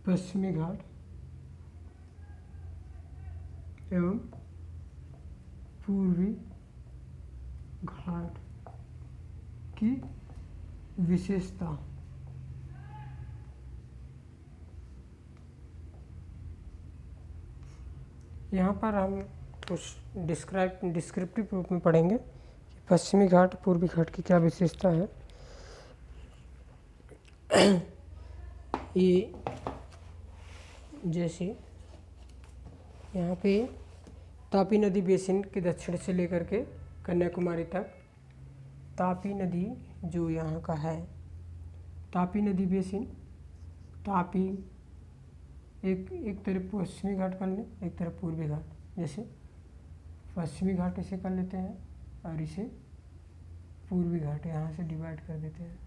पश्चिमी घाट एवं पूर्वी घाट की विशेषता। यहाँ पर हम कुछ डिस्क्रिप्टिव रूप में पढ़ेंगे कि पश्चिमी घाट पूर्वी घाट की क्या विशेषता है। ये जैसे यहाँ पे तापी नदी बेसिन के दक्षिण से लेकर के कन्याकुमारी तक, तापी नदी जो यहाँ का है, तापी नदी बेसिन, तापी एक तरफ पश्चिमी घाट कर लें, एक तरफ पूर्वी घाट। जैसे पश्चिमी घाट इसे कर लेते हैं और इसे पूर्वी घाट यहाँ से डिवाइड कर देते हैं।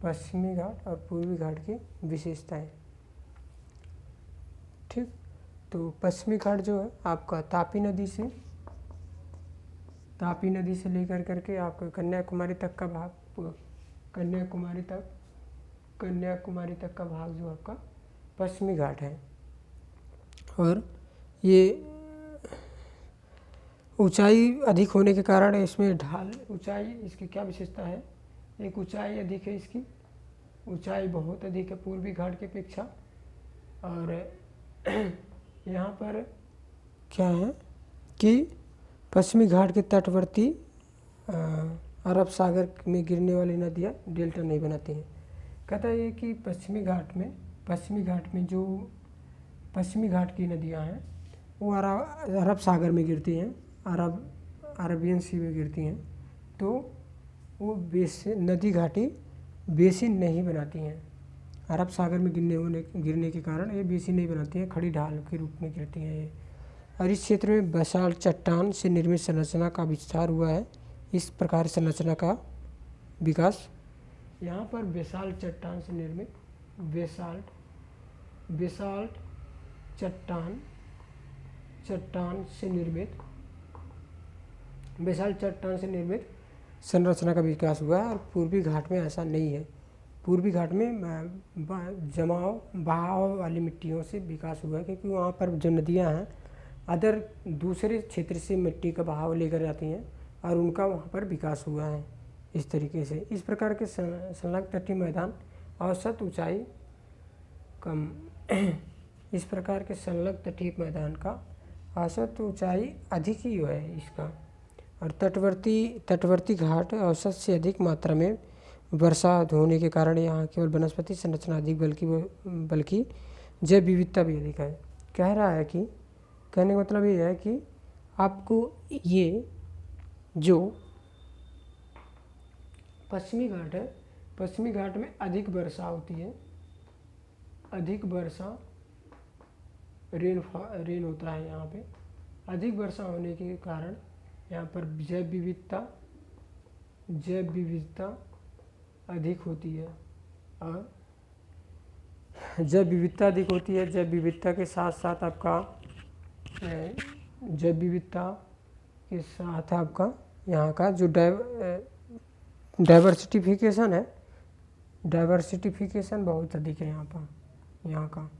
पश्चिमी घाट और पूर्वी घाट की विशेषताएं। ठीक, तो पश्चिमी घाट जो है आपका तापी नदी से लेकर करके आपका कन्याकुमारी तक का भाग, कन्याकुमारी तक का भाग जो आपका पश्चिमी घाट है। और ये ऊंचाई अधिक होने के कारण इसमें ढाल, ऊंचाई इसकी क्या विशेषता है, एक ऊंचाई अधिक है, इसकी ऊंचाई बहुत अधिक है पूर्वी घाट की अपेक्षा। और यहाँ पर क्या है कि पश्चिमी घाट के तटवर्ती अरब सागर में गिरने वाली नदियाँ डेल्टा नहीं बनाती हैं। कहता है कि पश्चिमी घाट में जो पश्चिमी घाट की नदियाँ हैं वो अरब सागर में गिरती हैं, अरबियन सी में गिरती हैं, तो वो नदी घाटी बेसिन नहीं बनाती हैं। अरब सागर में गिरने के कारण ये बेसिन नहीं बनाती हैं, खड़ी ढाल के रूप में गिरती हैं ये। और इस क्षेत्र में बेसाल्ट चट्टान से निर्मित संरचना का विस्तार हुआ है। इस प्रकार संरचना का विकास यहाँ पर बेसाल्ट चट्टान से निर्मित बेसाल्ट चट्टान से निर्मित संरचना का विकास हुआ है। और पूर्वी घाट में ऐसा नहीं है। पूर्वी घाट में बहाव वाली मिट्टियों से विकास हुआ है, क्योंकि वहाँ पर जो नदियाँ हैं दूसरे क्षेत्र से मिट्टी का बहाव लेकर जाती हैं और उनका वहाँ पर विकास हुआ है। इस तरीके से इस प्रकार के संलग्न तटीय मैदान औसत ऊंचाई कम इस प्रकार के संलग्न तटीय मैदान का औसत ऊंचाई अधिक ही है इसका। और तटवर्ती घाट औसत से अधिक मात्रा में वर्षा होने के कारण यहाँ केवल वनस्पति संरचना अधिक बल्कि जैव विविधता भी अधिक है। कह रहा है कि कहने का मतलब ये है कि आपको ये जो पश्चिमी घाट है, पश्चिमी घाट में अधिक वर्षा होती है, अधिक वर्षा रेन होता है। यहाँ पे अधिक वर्षा होने के कारण यहाँ पर जैव विविधता अधिक होती है। और जैव विविधता अधिक होती है, जैव विविधता के साथ साथ आपका यहाँ का जो डाइवर्सिटिफिकेशन बहुत अधिक है। यहाँ का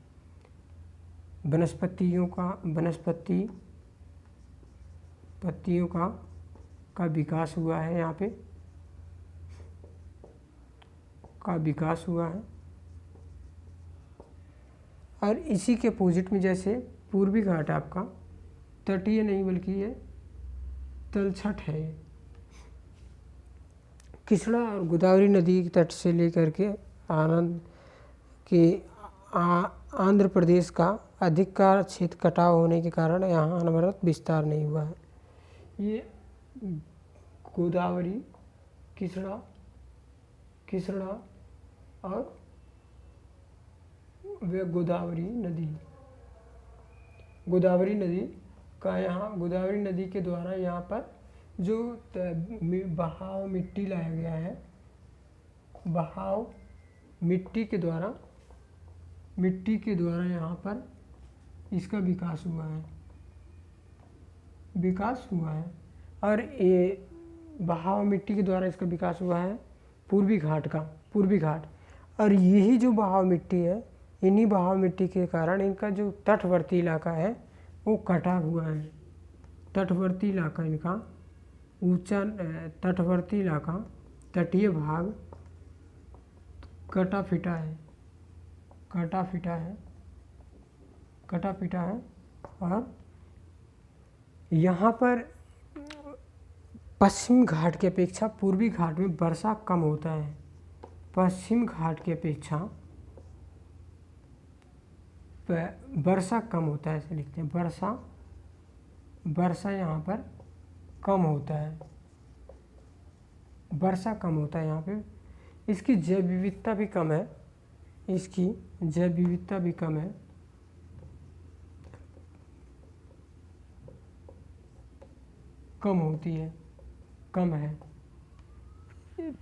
पत्तियों का विकास हुआ है, यहाँ पे का विकास हुआ है। और इसी के अपोजिट में जैसे पूर्वी घाट आपका तटीय नहीं बल्कि ये तलछट है। किचड़ा और गोदावरी नदी के तट से लेकर के आंध्र प्रदेश का अधिक का क्षेत्र कटाव होने के कारण यहाँ अनवरत विस्तार नहीं हुआ है। ये गोदावरी, किचड़ा और वे गोदावरी नदी के द्वारा यहाँ पर जो बहाव मिट्टी लाया गया है, बहाव मिट्टी के द्वारा यहाँ पर इसका विकास हुआ है। और ये बहाव मिट्टी के द्वारा इसका विकास हुआ है पूर्वी घाट। और यही जो बहाव मिट्टी है, इन्हीं बहाव मिट्टी के कारण इनका जो तटवर्ती इलाका है वो कटा हुआ है। तटवर्ती इलाका इनका ऊंचा, तटवर्ती इलाका, तटीय भाग कटा फिटा है, कटा फिटा है, कटा फिटा है। और यहाँ पर पश्चिम घाट की अपेक्षा पूर्वी घाट में वर्षा कम होता है। पश्चिम घाट की अपेक्षा वर्षा कम होता है, ऐसे लिखते हैं। वर्षा यहाँ पर कम होता है, वर्षा कम होता है यहाँ पे। इसकी जैव विविधता भी कम है, इसकी जैव विविधता भी कम है। कम होती है, कम है।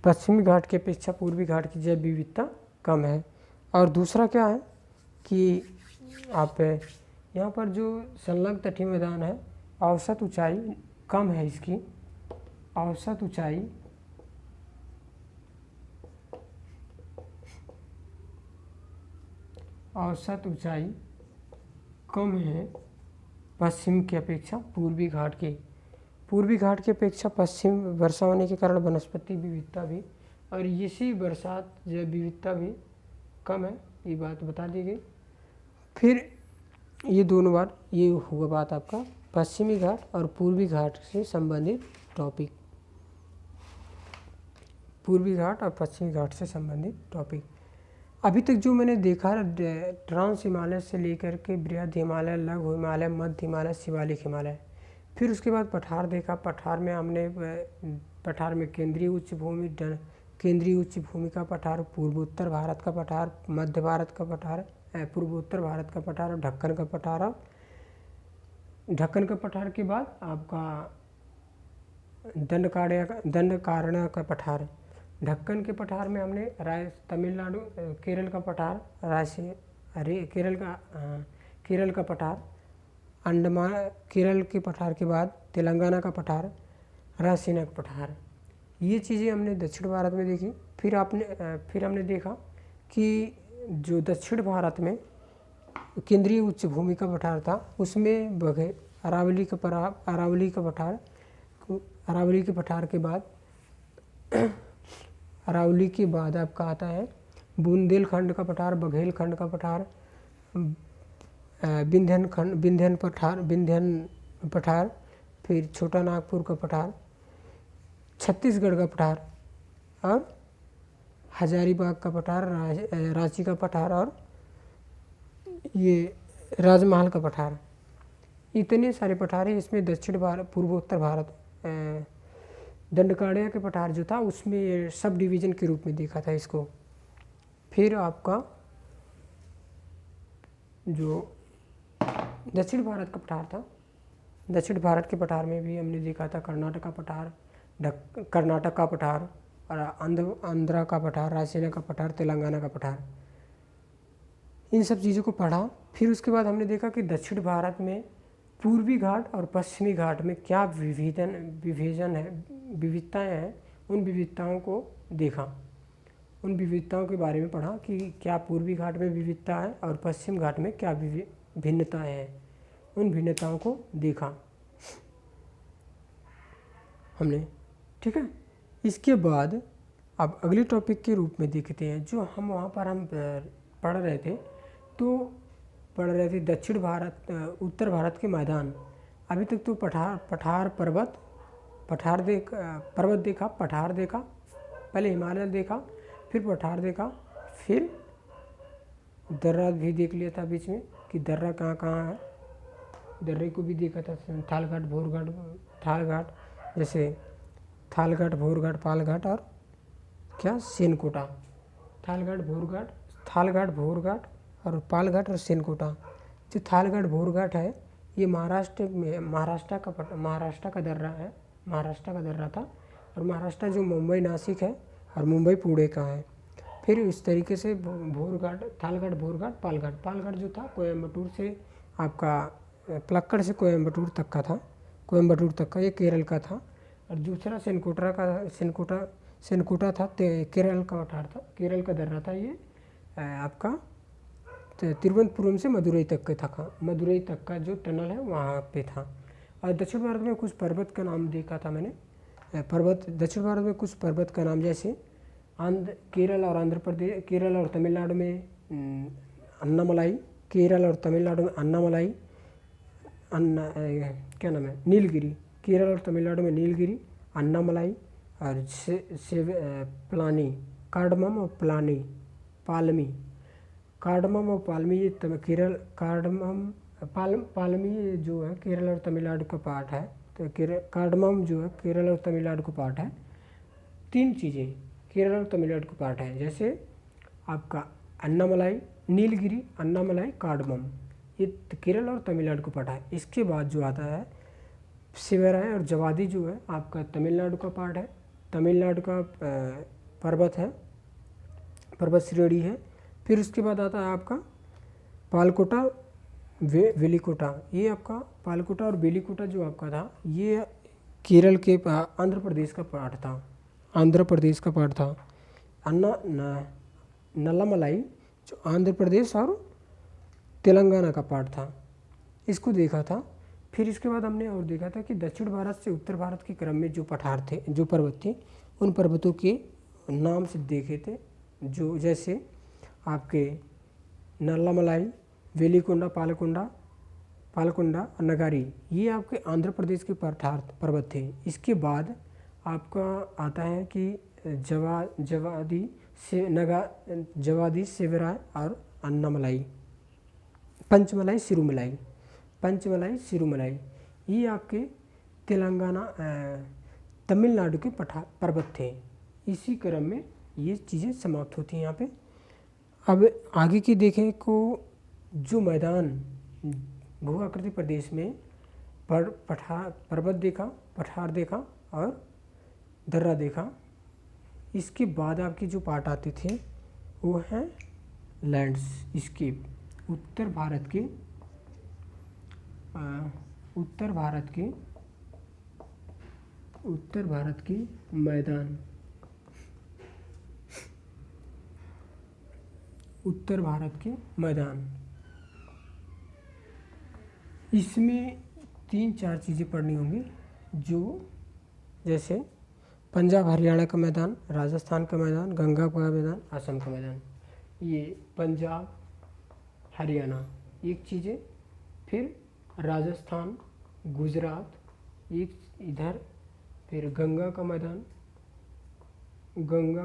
पश्चिमी घाट की अपेक्षा पूर्वी घाट की जैव विविधता कम है। और दूसरा क्या है कि आप यहाँ पर जो संलग्न तटीय मैदान है, औसत ऊंचाई कम है इसकी, औसत ऊंचाई कम है पश्चिम की अपेक्षा पूर्वी घाट की। पूर्वी घाट की अपेक्षा पश्चिम वर्षा होने के कारण वनस्पति विविधता भी और इसी बरसात जैव विविधता भी कम है, ये बात बता दी गई। फिर ये दोनों बार ये हुआ बात आपका पश्चिमी घाट और पूर्वी घाट से संबंधित टॉपिक, पूर्वी घाट और पश्चिमी घाट से संबंधित टॉपिक। अभी तक जो मैंने देखा ट्रांस हिमालय से लेकर के बृहद हिमालय, लघु हिमालय, मध्य हिमालय, शिवालिक हिमालय, फिर उसके बाद पठार देखा। पठार में हमने पठार में केंद्रीय उच्च भूमि, केंद्रीय उच्च भूमि का पठार, पूर्वोत्तर भारत का पठार, मध्य भारत का पठार, पूर्वोत्तर भारत का पठार और ढक्कन का पठार। ढक्कन का पठार के बाद आपका दंडकारण्य का पठार। ढक्कन के पठार में हमने तमिलनाडु, केरल का पठार, केरल का पठार, अंडमान, केरल के पठार के बाद तेलंगाना का पठार, रायसीना का पठार, ये चीज़ें हमने दक्षिण भारत में देखी। फिर हमने देखा कि जो दक्षिण भारत में केंद्रीय उच्च भूमि का पठार था, उसमें अरावली का पठार, अरावली के पठार के बाद अरावली के बाद आपका आता है बुंदेलखंड का पठार, बघेलखंड का पठार, विंध्यन पठार, फिर छोटा नागपुर का पठार, छत्तीसगढ़ का पठार और हजारीबाग का पठार, रांची का पठार और ये राजमहल का पठार। इतने सारे पठार हैं। इसमें दक्षिण भारत, पूर्वोत्तर भारत, दंडकारण्य के पठार जो था उसमें सब डिवीज़न के रूप में देखा था इसको। फिर आपका जो दक्षिण भारत का पठार था, दक्षिण भारत के पठार में भी हमने देखा था कर्नाटक का पठार, कर्नाटक का पठार और आंध्रा का पठार, रायसीना का पठार, तेलंगाना का पठार। इन सब चीज़ों को पढ़ा। फिर उसके बाद हमने देखा कि दक्षिण भारत में पूर्वी घाट और पश्चिमी घाट में क्या विभाजन है, विविधताएं हैं। उन विविधताओं को देखा, उन विविधताओं के बारे में पढ़ा कि क्या पूर्वी घाट में विविधता है और पश्चिम घाट में क्या भिन्नताएं हैं। उन भिन्नताओं को देखा हमने, ठीक है। इसके बाद अब अगले टॉपिक के रूप में देखते हैं जो हम वहाँ पर हम पढ़ रहे थे। तो पढ़ रहे थे दक्षिण भारत, उत्तर भारत के मैदान। अभी तक तो पठार पर्वत देखा, पठार देखा, पहले हिमालय देखा, फिर पठार देखा, फिर दर्रा भी देख लिया था बीच में कि दर्रा कहाँ कहाँ है। दर्रे को भी देखा था, थालघाट, भोरघाट, थालघाट, जैसे थालघाट, भोरघाट, पालघाट और क्या सेनकोटा। थालघाट, भोरघाट और पालघाट और सेनकोटा। जो थालघाट भोरघाट है ये महाराष्ट्र का दर्रा है, महाराष्ट्र का दर्रा था। और महाराष्ट्र जो मुंबई नासिक है और मुंबई पुणे का है। फिर इस तरीके से थालघाट, भोरघाट, पालघाट जो था कोयम्बटूर से आपका पलक्कड़ से कोयम्बटूर तक का था, कोयम्बटूर तक का, ये केरल का था। और दूसरा सेनकोटा था, केरल का पठार था, केरल का दर्रा था ये आपका तिरुवनंतपुरम से मदुरई तक का था, मदुरई तक का जो टनल है वहाँ पे था। और दक्षिण भारत में कुछ पर्वत का नाम देखा था मैंने, पर्वत दक्षिण भारत में कुछ पर्वत का नाम जैसे केरल और आंध्र प्रदेश, केरल और तमिलनाडु में अन्नामलाई, केरल और तमिलनाडु में अन्नामलाई, क्या नाम है, नीलगिरी, केरल और तमिलनाडु में नीलगिरी, अन्नामलाई और प्लानी, कार्डमम और पालमी, कार्डमम और पालमी ये केरल, कार्डमम पालमी जो है केरल और तमिलनाडु का पार्ट है, तो कार्डमम जो है केरल और तमिलनाडु का पार्ट है। 3 चीज़ें केरल और तमिलनाडु का पार्ट है, जैसे आपका अन्नामलाई, नीलगिरी, अन्नामलाई, कार्डमम, ये केरल और तमिलनाडु को पार्ट है। इसके बाद जो आता है शिवराय और जवादी जो है आपका तमिलनाडु का पार्ट है, तमिलनाडु का पर्वत है, पर्वत श्रेणी है। फिर उसके बाद आता है आपका पालकोटा, वेलिकोटा, ये आपका पालकोटा और वेलिकोटा जो आपका था ये केरल के आंध्र प्रदेश का पार्ट था, आंध्र प्रदेश का पार्ट था। नल्लामलाई जो आंध्र प्रदेश और तेलंगाना का पार्ट था, इसको देखा था। फिर इसके बाद हमने और देखा था कि दक्षिण भारत से उत्तर भारत के क्रम में जो पठार थे, जो पर्वत थे, उन पर्वतों के नाम से देखे थे, जो जैसे आपके नल्लामलाई, वेलिकोंडा, पालकोंडा, नगारी, ये आपके आंध्र प्रदेश के पठार पर्वत थे। इसके बाद आपका आता है कि जवादी, शिवराय और अन्नामलाई, पंचमलाई, सिरुमलाई, ये आपके तेलंगाना, तमिलनाडु के पर्वत थे। इसी क्रम में ये चीज़ें समाप्त होती हैं यहाँ पे। अब आगे की देखें को जो मैदान भू आकृति प्रदेश में पर्वत देखा, पठार देखा और दर्रा देखा, इसके बाद आपके जो पार्ट आते थे वो हैं लैंडस्केप, उत्तर भारत के मैदान, उत्तर भारत के मैदान। इसमें 3-4 चीज़ें पढ़नी होंगी, जो जैसे पंजाब हरियाणा का मैदान, राजस्थान का मैदान, गंगा का मैदान, असम का मैदान। ये पंजाब हरियाणा एक चीज़ें, फिर राजस्थान, गुजरात एक इधर, फिर गंगा का मैदान, गंगा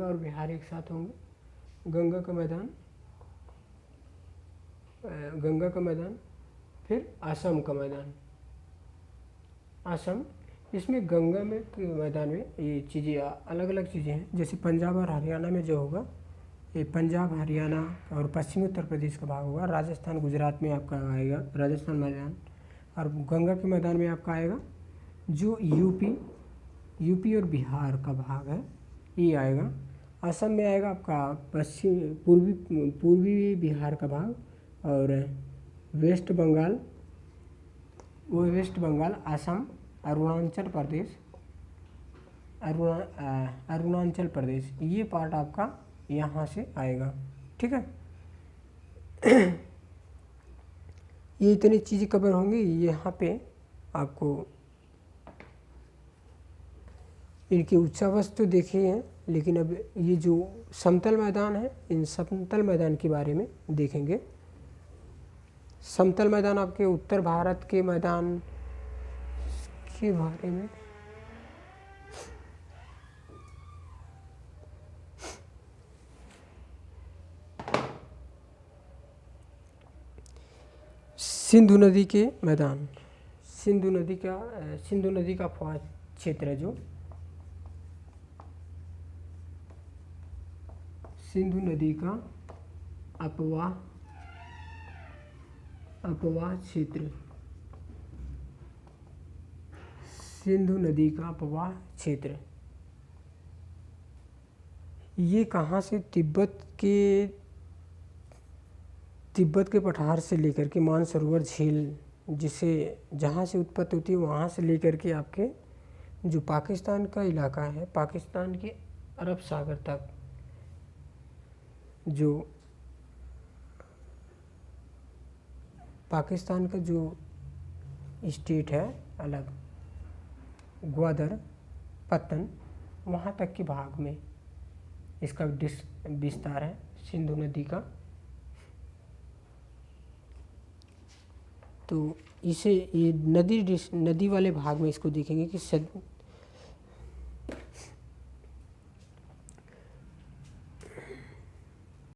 और बिहार एक साथ होंगे, गंगा का मैदान, फिर असम का मैदान, असम। इसमें गंगा में के मैदान में ये चीज़ें अलग अलग चीज़ें हैं, जैसे पंजाब और हरियाणा में जो होगा ये पंजाब, हरियाणा और पश्चिमी उत्तर प्रदेश का भाग होगा, राजस्थान, गुजरात में आपका आएगा राजस्थान मैदान, और गंगा के मैदान में आपका आएगा जो यूपी और बिहार का भाग है, ये आएगा। असम में आएगा आपका पूर्वी बिहार का भाग, और वेस्ट बंगाल, असम, अरुणाचल प्रदेश, ये पार्ट आपका यहाँ से आएगा। ठीक है, ये इतनी चीज़ें कवर होंगी। यहाँ पे आपको इनके उच्चावच तो देखे हैं, लेकिन अब ये जो समतल मैदान है, इन समतल मैदान के बारे में देखेंगे। समतल मैदान आपके उत्तर भारत के मैदान के बारे में सिंधु नदी के मैदान, सिंधु नदी का क्षेत्र है, जो सिंधु नदी का अपवाह क्षेत्र, सिंधु नदी का अपवाह क्षेत्र, ये कहाँ से तिब्बत के पठार से लेकर के मानसरोवर झील, जहाँ से उत्पत्ति होती है वहाँ से लेकर के आपके जो पाकिस्तान का इलाका है, पाकिस्तान के अरब सागर तक जो पाकिस्तान का जो स्टेट है अलग, ग्वादर, पत्तन, वहाँ तक के भाग में इसका विस्तार है सिंधु नदी का। तो इसे ये नदी वाले भाग में इसको देखेंगे कि